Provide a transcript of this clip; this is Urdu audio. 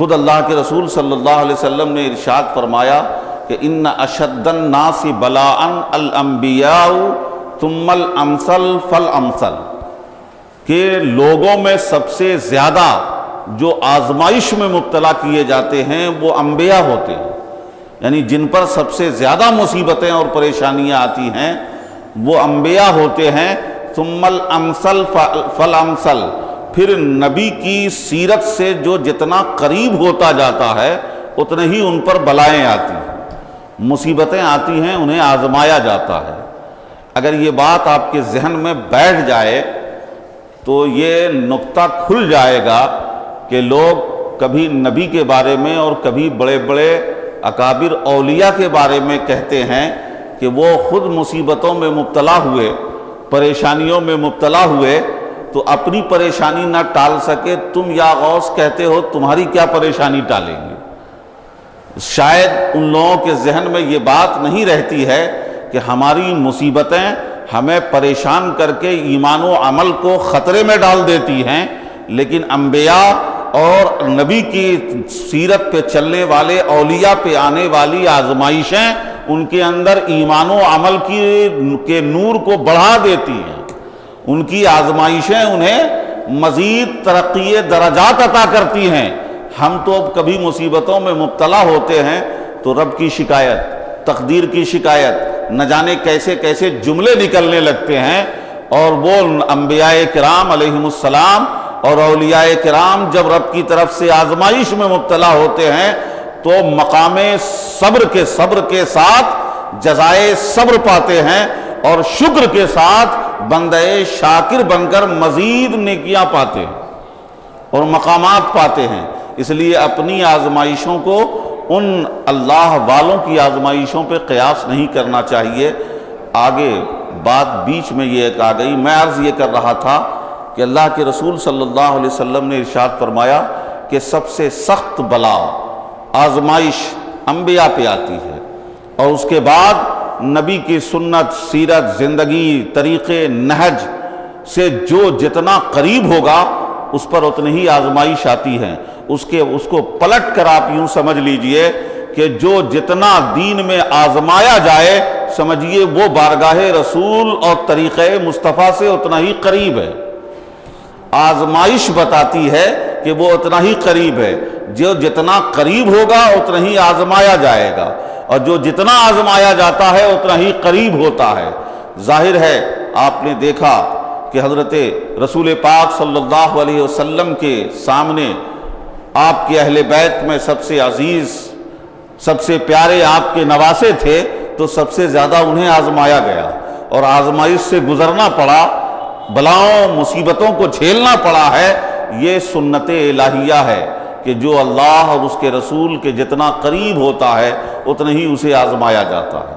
خود اللہ کے رسول صلی اللہ علیہ وسلم نے ارشاد فرمایا کہ ان اشد الناس بلاء الانبیاء ثم الامثل فالامثل، کہ لوگوں میں سب سے زیادہ جو آزمائش میں مبتلا کیے جاتے ہیں وہ انبیاء ہوتے ہیں، یعنی جن پر سب سے زیادہ مصیبتیں اور پریشانیاں آتی ہیں وہ انبیاء ہوتے ہیں۔ ثم الامثل فالامثل، پھر نبی کی سیرت سے جو جتنا قریب ہوتا جاتا ہے اتنے ہی ان پر بلائیں آتی ہیں، مصیبتیں آتی ہیں، انہیں آزمایا جاتا ہے۔ اگر یہ بات آپ کے ذہن میں بیٹھ جائے تو یہ نقطہ کھل جائے گا کہ لوگ کبھی نبی کے بارے میں اور کبھی بڑے بڑے اکابر اولیاء کے بارے میں کہتے ہیں کہ وہ خود مصیبتوں میں مبتلا ہوئے، پریشانیوں میں مبتلا ہوئے تو اپنی پریشانی نہ ٹال سکے، تم یا غوث کہتے ہو تمہاری کیا پریشانی ٹالیں گے؟ شاید ان لوگوں کے ذہن میں یہ بات نہیں رہتی ہے کہ ہماری مصیبتیں ہمیں پریشان کر کے ایمان و عمل کو خطرے میں ڈال دیتی ہیں، لیکن انبیاء اور نبی کی سیرت پہ چلنے والے اولیاء پہ آنے والی آزمائشیں ان کے اندر ایمان و عمل کے نور کو بڑھا دیتی ہیں، ان کی آزمائشیں انہیں مزید ترقی درجات عطا کرتی ہیں۔ ہم تو اب کبھی مصیبتوں میں مبتلا ہوتے ہیں تو رب کی شکایت، تقدیر کی شکایت، نہ جانے کیسے کیسے جملے نکلنے لگتے ہیں، اور وہ انبیاء کرام علیہم السلام اور اولیاء کرام جب رب کی طرف سے آزمائش میں مبتلا ہوتے ہیں تو مقام صبر کے ساتھ جزائے صبر پاتے ہیں، اور شکر کے ساتھ بندہ شاکر بن کر مزید نیکیاں پاتے ہیں اور مقامات پاتے ہیں۔ اس لیے اپنی آزمائشوں کو ان اللہ والوں کی آزمائشوں پہ قیاس نہیں کرنا چاہیے۔ آگے بات بیچ میں یہ ایک آ گئی، میں عرض یہ کر رہا تھا کہ اللہ کے رسول صلی اللہ علیہ وسلم نے ارشاد فرمایا کہ سب سے سخت بلا، آزمائش انبیاء پہ آتی ہے، اور اس کے بعد نبی کی سنت، سیرت، زندگی، طریقے، نہج سے جو جتنا قریب ہوگا اس پر اتنی ہی آزمائش آتی ہے۔ اس کو پلٹ کر آپ یوں سمجھ لیجئے کہ جو جتنا دین میں آزمایا جائے سمجھیے وہ بارگاہ رسول اور طریقہ مصطفیٰ سے اتنا ہی قریب ہے۔ آزمائش بتاتی ہے کہ وہ اتنا ہی قریب ہے، جو جتنا قریب ہوگا اتنا ہی آزمایا جائے گا، اور جو جتنا آزمایا جاتا ہے اتنا ہی قریب ہوتا ہے۔ ظاہر ہے آپ نے دیکھا کہ حضرت رسول پاک صلی اللہ علیہ وسلم کے سامنے آپ کے اہل بیت میں سب سے عزیز، سب سے پیارے آپ کے نواسے تھے، تو سب سے زیادہ انہیں آزمایا گیا اور آزمائش سے گزرنا پڑا، بلاؤں مصیبتوں کو جھیلنا پڑا ہے۔ یہ سنت الہیہ ہے کہ جو اللہ اور اس کے رسول کے جتنا قریب ہوتا ہے اتنا ہی اسے آزمایا جاتا ہے۔